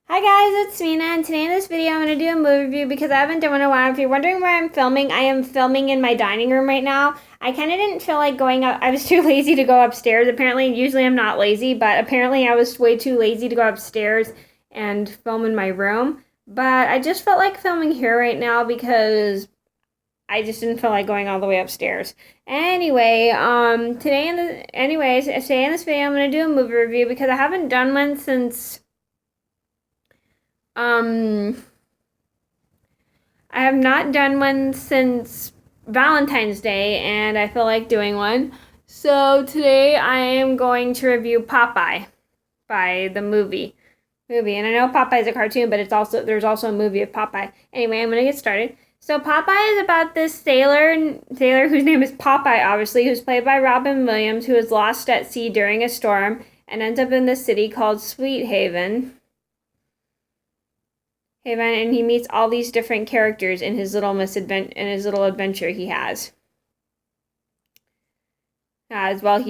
Hi guys, it's Mina, and today in this video I'm going to do a movie review because I haven't done one in a while. If you're wondering where I'm filming, I am filming in my dining room right now. I kind of didn't feel like going up. I was too lazy to go upstairs. Apparently, usually I'm not lazy, but apparently I was way too lazy to go upstairs and film in my room. But I just felt like filming here right now because I just didn't feel like going all the way upstairs. Anyway, today in this video I'm going to do a movie review because I haven't done one since um, I have not done one since Valentine's Day, and I feel like doing one. So today I am going to review Popeye by the movie. And I know Popeye is a cartoon, but there's also a movie of Popeye. Anyway, I'm gonna get started. So Popeye is about this sailor whose name is Popeye, obviously, who's played by Robin Williams, who is lost at sea during a storm and ends up in this city called Sweet Haven, and he meets all these different characters in his little adventure he has. As well,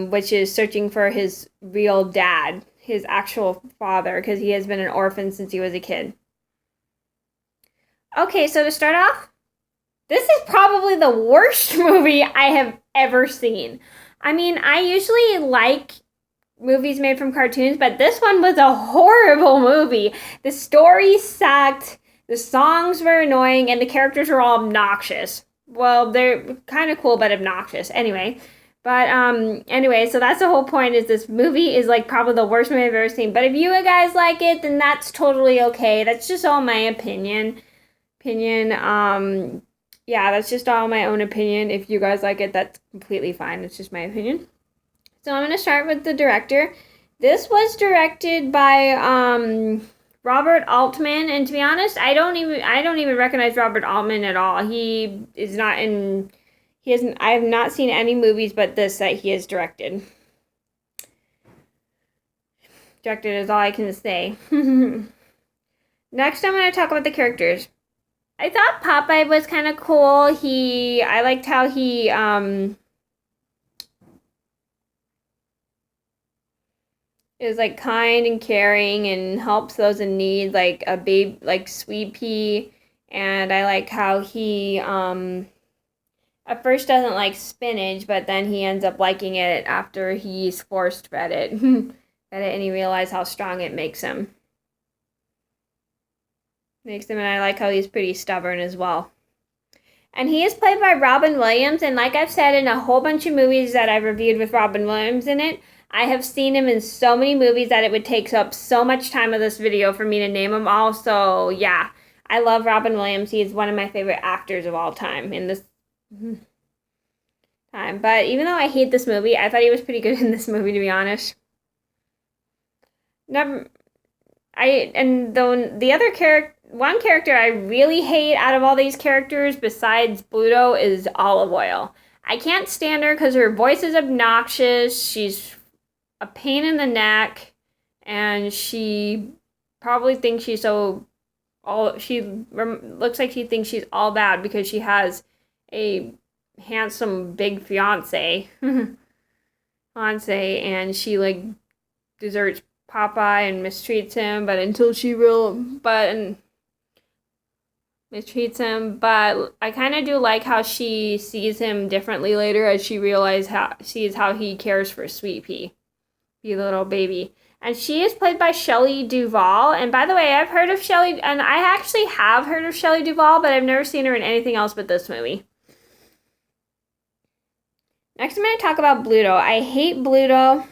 which is searching for his real dad, his actual father, because he has been an orphan since he was a kid. Okay, so to start off, this is probably the worst movie I have ever seen. I mean, I usually like movies made from cartoons, but this one was a horrible movie. The story sucked, the songs were annoying, and the characters were all obnoxious. Well, they're kind of cool, but obnoxious. Anyway, so that's the whole point. Is this movie is like probably the worst movie I've ever seen. But if you guys like it, then that's totally okay. That's just all my opinion. Yeah, that's just all my own opinion. If you guys like it, that's completely fine. It's just my opinion. So I'm going to start with the director. This was directed by Robert Altman, and to be honest, I don't even recognize Robert Altman at all. I have not seen any movies but this that he has directed. Directed is all I can say. Next, I'm going to talk about the characters. I thought Popeye was kind of cool. I liked how he is like kind and caring and helps those in need, like a babe, like Sweet Pea. And I like how he at first doesn't like spinach, but then he ends up liking it after he's forced fed it, and he realized how strong it makes him. And I like how he's pretty stubborn as well. And he is played by Robin Williams, and like I've said in a whole bunch of movies that I've reviewed with Robin Williams in it, I have seen him in so many movies that it would take up so much time of this video for me to name them all. So yeah, I love Robin Williams. He is one of my favorite actors of all time in this time. But even though I hate this movie, I thought he was pretty good in this movie, to be honest. Never, one character I really hate out of all these characters besides Bluto is Olive Oyl. I can't stand her because her voice is obnoxious. She's a pain in the neck, and she probably thinks she looks like she thinks she's all bad because she has a handsome big fiance and she like deserts Popeye and mistreats him, but I kind of do like how she sees him differently later as she sees how he cares for Sweet Pea, the little baby. And she is played by Shelley Duvall. And by the way, I actually have heard of Shelley Duvall, but I've never seen her in anything else but this movie. Next, I'm going to talk about Bluto. I hate Bluto.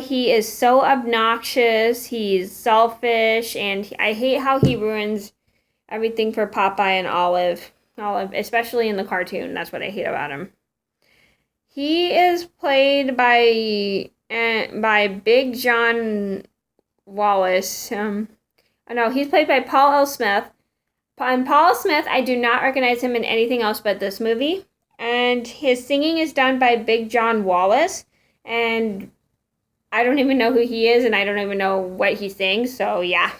He is so obnoxious, he's selfish, and I hate how he ruins everything for Popeye and Olive, especially in the cartoon. That's what I hate about him. He is played by Big John Wallace. He's played by Paul L. Smith. And Paul L. Smith, I do not recognize him in anything else but this movie. And his singing is done by Big John Wallace, and I don't even know who he is, and I don't even know what he sings, so yeah.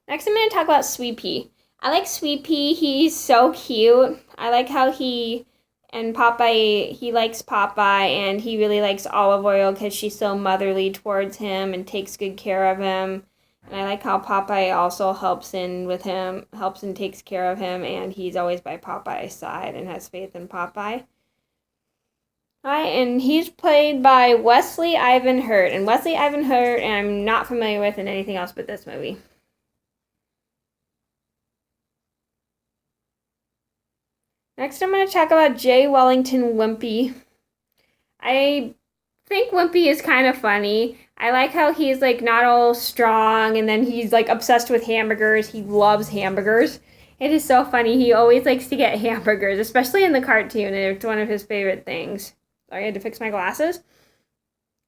Next, I'm going to talk about Sweet Pea. I like Sweet Pea. He's so cute. I like how he And Popeye, he likes Popeye, and he really likes Olive Oil because she's so motherly towards him and takes good care of him. And I like how Popeye also helps and takes care of him, and he's always by Popeye's side and has faith in Popeye. Hi, and he's played by Wesley Ivan Hurt. And Wesley Ivan Hurt, and I'm not familiar with in anything else but this movie. Next, I'm going to talk about J. Wellington Wimpy. I think Wimpy is kind of funny. I like how he's like not all strong, and then he's like obsessed with hamburgers. He loves hamburgers. It is so funny. He always likes to get hamburgers, especially in the cartoon. It's one of his favorite things. Sorry, I had to fix my glasses.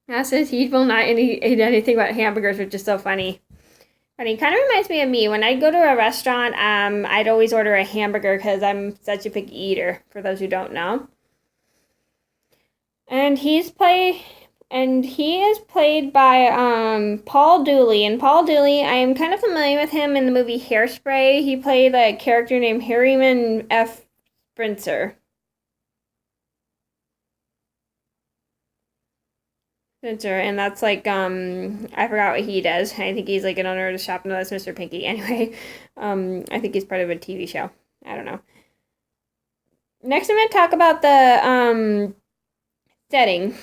That says he will not eat anything but hamburgers, which is so funny. Funny, kind of reminds me of me. When I go to a restaurant, I'd always order a hamburger because I'm such a picky eater, for those who don't know. And he is played by Paul Dooley. And Paul Dooley, I am kind of familiar with him in the movie Hairspray. He played a character named Harriman F. Spencer. And that's like I forgot what he does. I think he's like an owner of the shop. No, that's Mr. Pinky. Anyway, I think he's part of a TV show. I don't know. Next, I'm going to talk about the setting.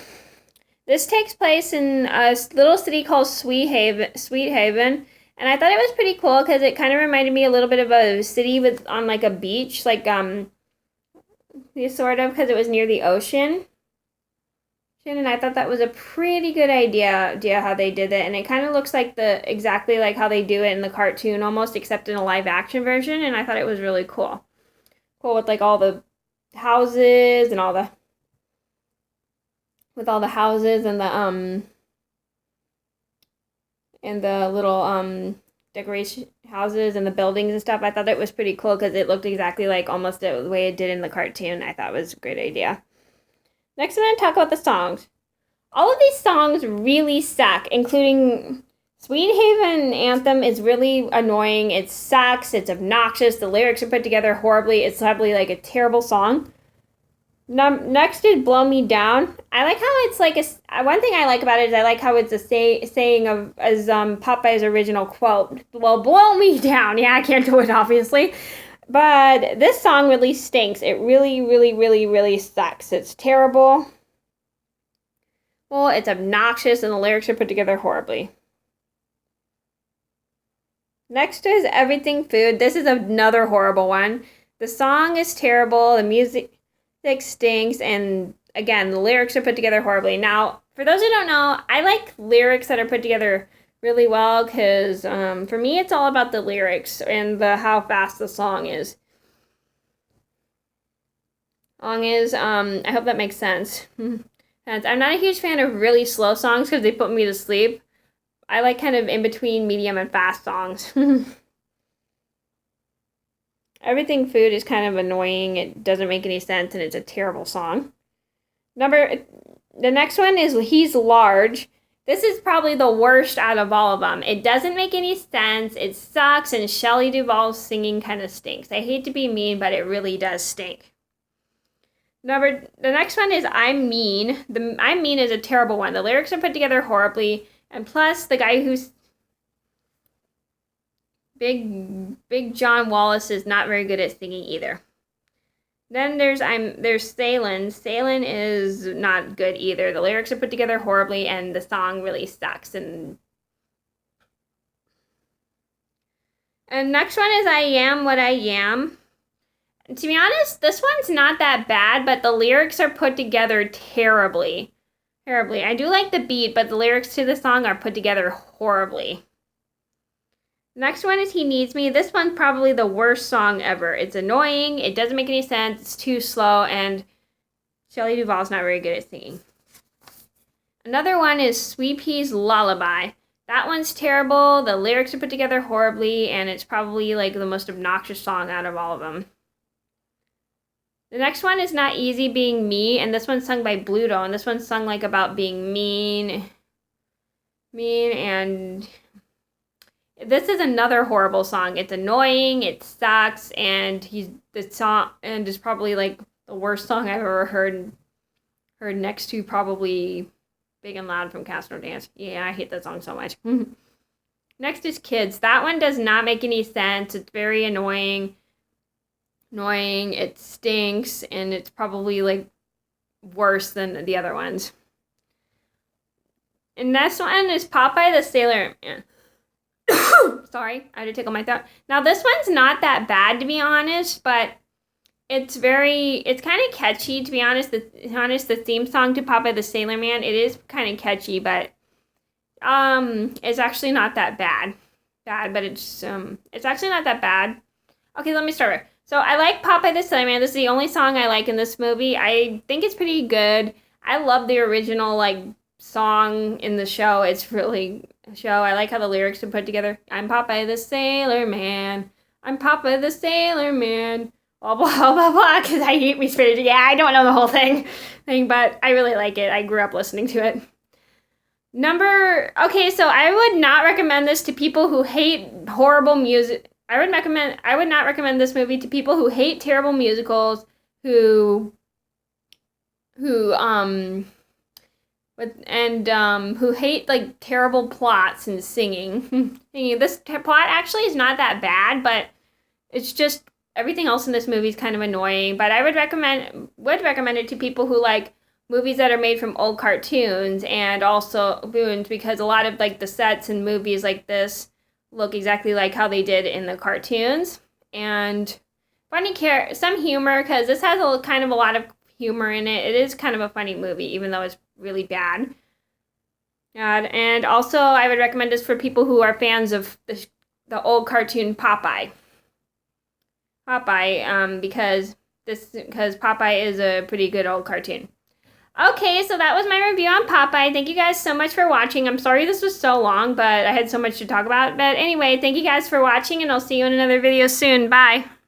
This takes place in a little city called Sweet Haven, and I thought it was pretty cool because it kind of reminded me a little bit of a city on like a beach, like sort of, because it was near the ocean. And I thought that was a pretty good idea how they did it, and it kind of looks like exactly like how they do it in the cartoon almost, except in a live action version, and I thought it was really cool. Cool with like all the houses and all the houses and the little decoration houses and the buildings and stuff. I thought it was pretty cool because it looked exactly like almost the way it did in the cartoon. I thought it was a great idea. Next, I'm going to talk about the songs. All of these songs really suck, including Sweet Haven Anthem is really annoying. It sucks. It's obnoxious. The lyrics are put together horribly. It's probably like a terrible song. Next is Blow Me Down. I like how it's like one thing I like about it is I like how it's a saying as Popeye's original quote. Well, blow me down. Yeah, I can't do it, obviously. But this song really stinks. It really, really, really, really sucks. It's terrible. Well, it's obnoxious, and the lyrics are put together horribly. Next is Everything Food. This is another horrible one. The song is terrible. The music stinks. And again, the lyrics are put together horribly. Now, for those who don't know, I like lyrics that are put together really well because for me it's all about the lyrics and how fast the song is. I hope that makes sense. And I'm not a huge fan of really slow songs because they put me to sleep. I like kind of in between medium and fast songs. Everything Food is kind of annoying. It doesn't make any sense and it's a terrible song. The next one is He's Large. This is probably the worst out of all of them. It doesn't make any sense. It sucks, and Shelley Duvall's singing kind of stinks. I hate to be mean, but it really does stink. The next one is I'm Mean. I'm Mean is a terrible one. The lyrics are put together horribly, and plus the guy who's Big John Wallace is not very good at singing either. Then there's Salin. Salin is not good either. The lyrics are put together horribly, and the song really sucks. And next one is I Am What I Am. And to be honest, this one's not that bad, but the lyrics are put together terribly. Terribly. I do like the beat, but the lyrics to the song are put together horribly. Next one is He Needs Me. This one's probably the worst song ever. It's annoying, it doesn't make any sense, it's too slow, and Shelley Duvall's not very good at singing. Another one is Sweet Pea's Lullaby. That one's terrible, the lyrics are put together horribly, and it's probably like the most obnoxious song out of all of them. The next one is Not Easy Being Me, and this one's sung by Bluto, and this one's sung like about being mean, and this is another horrible song. It's annoying, it sucks, and the song is probably like the worst song I've ever heard next to probably Big and Loud from Cast No Dance. Yeah, I hate that song so much. Next is Kids. That one does not make any sense. It's very annoying. It stinks, and it's probably like worse than the other ones. And next one is Popeye the Sailor Man. Sorry, I had to tickle my throat. Now this one's not that bad, to be honest, but it's kind of catchy, to be honest. The theme song to Popeye the Sailor Man, it is kind of catchy, but it's actually not that bad. But it's actually not that bad. Okay, let me start over. So I like Popeye the Sailor Man. This is the only song I like in this movie. I think it's pretty good. I love the original like song in the show. It's really a show. I like how the lyrics are put together. I'm Popeye the Sailor Man. I'm Popeye the Sailor Man. Blah blah blah blah. Because I hate me spinach. Yeah, I don't know the whole thing, but I really like it. I grew up listening to it. Okay, so I would not recommend this to people who hate horrible music. I would not recommend this movie to people who hate terrible musicals, who hate like terrible plots and singing. This plot actually is not that bad, but it's just everything else in this movie is kind of annoying. But I would recommend it to people who like movies that are made from old cartoons and also boons, because a lot of like the sets in movies like this look exactly like how they did in the cartoons. And some humor, because this has kind of a lot of humor in it. It is kind of a funny movie, even though it's really bad. And also, I would recommend this for people who are fans of the old cartoon Popeye. Because Popeye is a pretty good old cartoon. Okay, so that was my review on Popeye. Thank you guys so much for watching. I'm sorry this was so long, but I had so much to talk about. But anyway, thank you guys for watching, and I'll see you in another video soon. Bye.